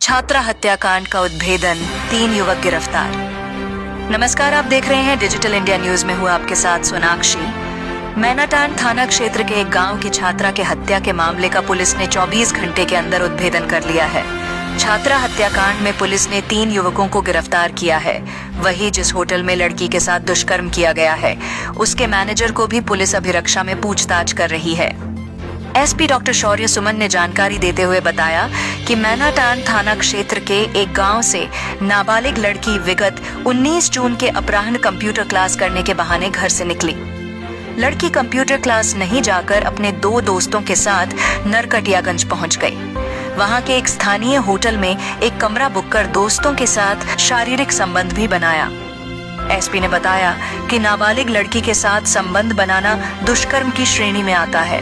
छात्रा हत्याकांड का उद्भेदन, 3 युवक गिरफ्तार। नमस्कार, आप देख रहे हैं डिजिटल इंडिया न्यूज में हूँ आपके साथ सोनाक्षी। मैनाटांड थाना क्षेत्र के एक गांव की छात्रा के हत्या के मामले का पुलिस ने 24 घंटे के अंदर उद्भेदन कर लिया है। छात्रा हत्याकांड में पुलिस ने 3 युवकों को गिरफ्तार किया है। वही जिस होटल में लड़की के साथ दुष्कर्म किया गया है, उसके मैनेजर को भी पुलिस अभिरक्षा में पूछताछ कर रही है। एसपी डॉक्टर शौर्य सुमन ने जानकारी देते हुए बताया कि मैनाटांड थाना क्षेत्र के एक गांव से नाबालिग लड़की विगत 19 जून के अपराह्न कंप्यूटर क्लास करने के बहाने घर से निकली। लड़की कंप्यूटर क्लास नहीं जाकर अपने 2 दोस्तों के साथ नरकटियागंज पहुंच गई। वहां के एक स्थानीय होटल में एक कमरा बुक कर दोस्तों के साथ शारीरिक संबंध भी बनाया। एसपी ने बताया कि नाबालिग लड़की के साथ संबंध बनाना दुष्कर्म की श्रेणी में आता है।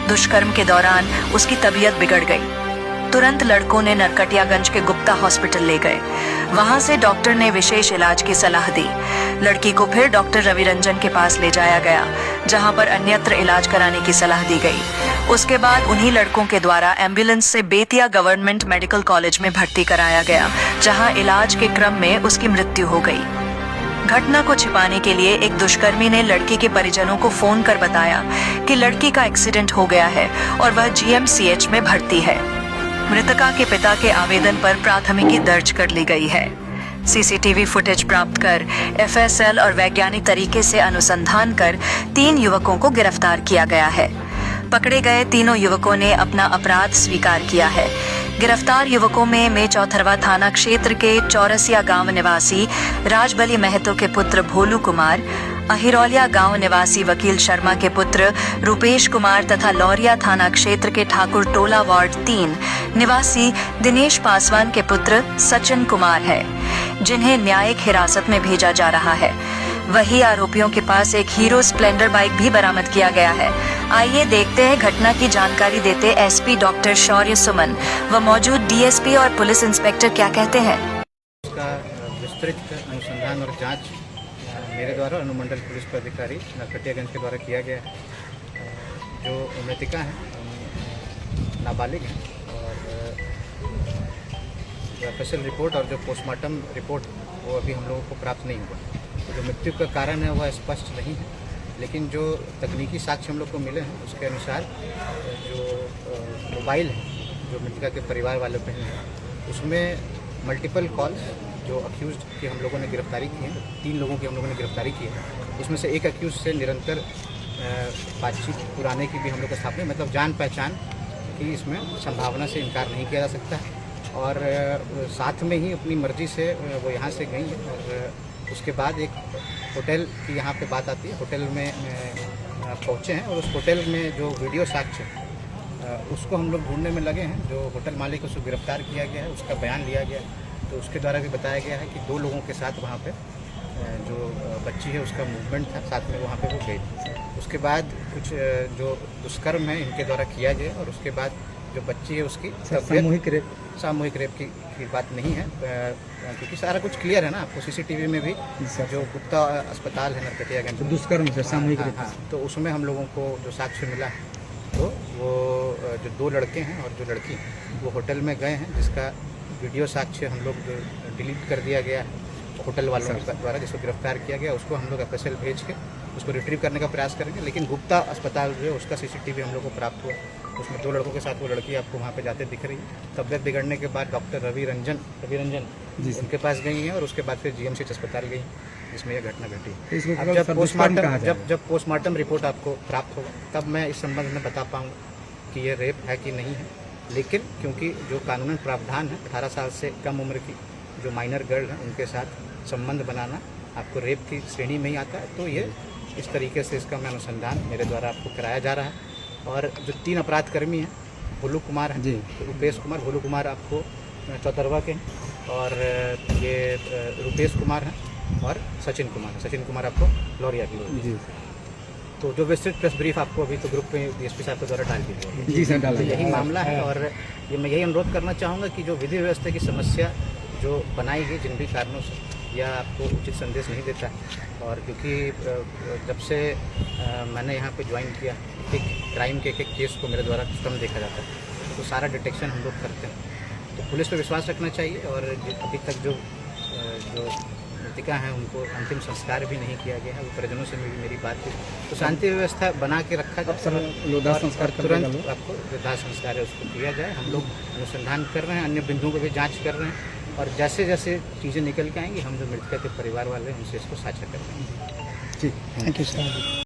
दुष्कर्म के दौरान उसकी तबीयत बिगड़ गई। तुरंत लड़कों ने नरकटियागंज के गुप्ता हॉस्पिटल ले गए। वहां से डॉक्टर ने विशेष इलाज की सलाह दी। लड़की को फिर डॉक्टर रवि रंजन के पास ले जाया गया, जहां पर अन्यत्र इलाज कराने की सलाह दी गई। उसके बाद उन्हीं लड़कों के द्वारा एम्बुलेंस से बेतिया गवर्नमेंट मेडिकल कॉलेज में भर्ती कराया गया, जहां इलाज के क्रम में उसकी मृत्यु हो गई। घटना को छिपाने के लिए एक दुष्कर्मी ने लड़की के परिजनों को फोन कर बताया कि लड़की का एक्सीडेंट हो गया है और वह जीएमसीएच में भर्ती है। मृतका के पिता के आवेदन पर प्राथमिकी दर्ज कर ली गई है। सीसीटीवी फुटेज प्राप्त कर एफएसएल और वैज्ञानिक तरीके से अनुसंधान कर 3 युवकों को गिरफ्तार किया गया है। पकड़े गए तीनों युवकों ने अपना अपराध स्वीकार किया है। गिरफ्तार युवकों में चौथरवा थाना क्षेत्र के चौरसिया गांव निवासी राजबली महतो के पुत्र भोलू कुमार, अहिरौलिया गांव निवासी वकील शर्मा के पुत्र रूपेश कुमार तथा लौरिया थाना क्षेत्र के ठाकुर टोला वार्ड 3 निवासी दिनेश पासवान के पुत्र सचिन कुमार है, जिन्हें न्यायिक हिरासत में भेजा जा रहा है। वही आरोपियों के पास एक हीरो स्प्लेंडर बाइक भी बरामद किया गया है। आइए देखते हैं घटना की जानकारी देते एसपी डॉक्टर शौर्य सुमन व मौजूद डीएसपी और पुलिस इंस्पेक्टर क्या कहते हैं। उसका विस्तृत अनुसंधान और जांच मेरे द्वारा अनुमंडल पुलिस पदाधिकारी नरकटियागंज के द्वारा किया गया है। जो मृतिका है नाबालिग है और जो एफएसएल रिपोर्ट और जो पोस्टमार्टम रिपोर्ट वो अभी हम लोगों को प्राप्त नहीं हुआ। तो जो मृत्यु का कारण है वह स्पष्ट नहीं है, लेकिन जो तकनीकी साक्ष्य हम लोग को मिले हैं उसके अनुसार जो मोबाइल है जो मृतिका के परिवार वालों पे हैं, उसमें मल्टीपल कॉल्स जो अक्यूज़्ड की हम लोगों ने गिरफ्तारी की है, 3 लोगों की हम लोगों ने गिरफ्तारी की है। उसमें से एक अक्यूज़ से निरंतर बातचीत पुराने की भी हम लोग का स्थापना, मतलब जान पहचान की इसमें संभावना से इनकार नहीं किया जा सकता है। और साथ में ही अपनी मर्जी से वो यहाँ से गई है। और उसके बाद एक होटल की यहाँ पे बात आती है, होटल में पहुँचे हैं और उस होटल में जो वीडियो साक्ष्य उसको हम लोग ढूंढने में लगे हैं। जो होटल मालिक उसको गिरफ्तार किया गया है, उसका बयान लिया गया है। तो उसके द्वारा भी बताया गया है कि 2 लोगों के साथ वहाँ पे जो बच्ची है उसका मूवमेंट था, साथ में वहाँ पे वो गई। उसके बाद कुछ जो दुष्कर्म है इनके द्वारा किया गया और उसके बाद जो बच्ची है उसकी सामूहिक रेप की बात नहीं है, क्योंकि सारा कुछ क्लियर है ना। आपको सीसीटीवी में भी जो गुप्ता अस्पताल है नरकटियागंज तो दुष्कर्म से सामूहिक रेप, तो उसमें हम लोगों को जो साक्ष्य मिला है तो वो जो 2 लड़के हैं और जो लड़की वो होटल में गए हैं, जिसका वीडियो साक्ष्य हम लोग जो डिलीट कर दिया गया है होटल वालों के द्वारा, जिसको गिरफ्तार किया गया, उसको हम लोग एफएसएल भेज के उसको रिट्रीव करने का प्रयास करेंगे। लेकिन गुप्ता अस्पताल जो है उसका सीसीटीवी हम लोग को प्राप्त हुआ, उसमें 2 लड़कों के साथ वो लड़की आपको वहाँ पे जाते दिख रही है। तबियत बिगड़ने के बाद डॉक्टर रवि रंजन उनके पास गई हैं और उसके बाद फिर जीएमसीएच अस्पताल गई, जिसमें यह घटना घटी। अब जब पोस्टमार्टम रिपोर्ट आपको प्राप्त होगा तब मैं इस संबंध में बता पाऊँगा कि ये रेप है कि नहीं है। लेकिन क्योंकि जो कानूनन प्रावधान है 18 साल से कम उम्र की जो माइनर गर्ल हैं उनके साथ संबंध बनाना आपको रेप की श्रेणी में ही आता है, तो ये इस तरीके से इसका मैं अनुसंधान मेरे द्वारा आपको कराया जा रहा है। और जो 3 अपराधकर्मी हैं, भोलू कुमार हैं, रूपेश कुमार, भोलू कुमार आपको चौतरवा के हैं और ये रूपेश कुमार हैं और सचिन कुमार आपको लौरिया की। तो जो विस्तृत प्रेस ब्रीफ आपको अभी तो ग्रुप में डीएसपी साहब के द्वारा डाल दी गई। जी सर, डाल तो यही मामला है और ये मैं यही अनुरोध करना चाहूँगा कि जो विधि व्यवस्था की समस्या जो बनाई गई जिन भी कारणों से, यह आपको उचित संदेश नहीं देता है। और क्योंकि जब से मैंने यहाँ पे ज्वाइन किया, एक क्राइम के एक केस को मेरे द्वारा कम देखा जाता है, तो सारा डिटेक्शन हम लोग करते हैं। तो पुलिस पर विश्वास रखना चाहिए। और अभी तक जो मृतिका हैं उनको अंतिम संस्कार भी नहीं किया गया है। वो परिजनों से मेरी बात हुई तो शांति व्यवस्था बना के रखा जाए, लोधा संस्कार तुरंत आपको वृद्धा संस्कार है उसको किया जाए। हम लोग अनुसंधान कर रहे हैं, अन्य बिंदुओं पर भी जाँच कर रहे हैं और जैसे जैसे चीज़ें निकल के आएंगी हम जो मृतिका के परिवार वाले हैं उनसे इसको साझा कर रहे हैं। जी, थैंक यू सर।